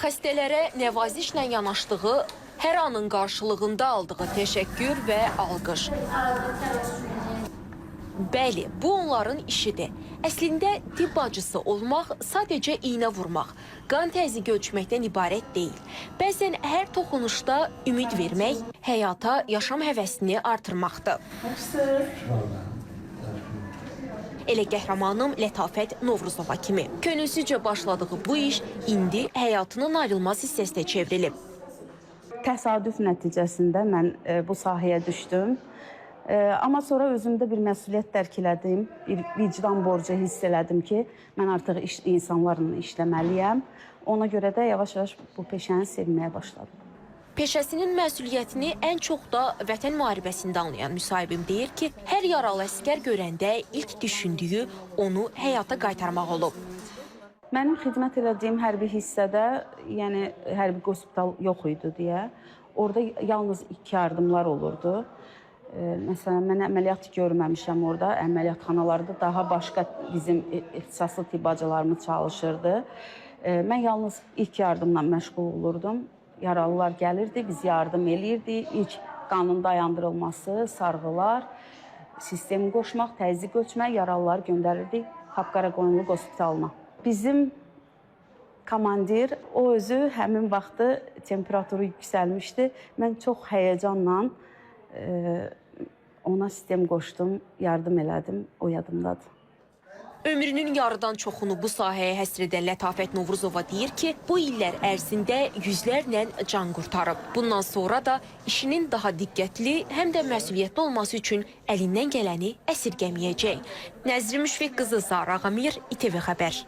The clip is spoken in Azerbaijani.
Xəstələrə nəvazişlə yanaşdığı, hər anın qarşılığında aldığı təşəkkür və alqış. Bəli, bu onların işidir. Əslində, tibb bacısı olmaq sadəcə iynə vurmaq, qan təzyiqi ölçməkdən ibarət deyil. Bəzən hər toxunuşda ümid vermək, həyata yaşam həvəsini artırmaqdır. Elə qəhrəmanım Lətafət Novruzova kimi. Könülsüzcə başladığı bu iş indi həyatının ayrılmaz hissəsinə çevrilib. Təsadüf nəticəsində mən bu sahəyə düşdüm. Amma sonra özümdə bir məsuliyyət dərk elədim, bir vicdan borcu hiss elədim ki, mən artıq insanlarla işləməliyəm. Ona görə də yavaş-yavaş bu peşəni sevməyə başladım. Peşəsinin məsuliyyətini ən çox da vətən müharibəsində anlayan müsahibim deyir ki, hər yaralı əskər görəndə ilk düşündüyü onu həyata qaytarmaq olub. Mənim xidmət elədiyim hərbi hissədə, yəni hərbi hospital yox idi deyə, orada yalnız ilk yardımlar olurdu. Məsələn, mən əməliyyat görməmişəm orada. Əməliyyatxanalarda daha başqa bizim ixtisaslı tibb bacılarımız çalışırdı. Mən yalnız ilk yardımla məşğul olurdum. Yaralılar gəlirdi, biz yardım eləyirdik. İlk qanın dayandırılması, sarğılar, sistemi qoşmaq, təzyiq ölçmək, yaralıları göndərirdik Qapqaraqoyunlu hospitalına. Bizim komandir, o özü həmin vaxtı temperaturu yüksəlmişdi. Mən çox həyəcanla ona sistem qoşdum, yardım elədim, o yadımdadır. Ömrünün yarıdan çoxunu bu sahəyə həsr edən Lətafət Novruzova deyir ki, bu illər ərzində yüzlərlə can qurtarıb. Bundan sonra da işinin daha diqqətli, həm də məsuliyyətli olması üçün əlindən gələni əsirgəməyəcək. Nəzrin Müşfiq qızı Zara Ağamir, İTV Xəbər.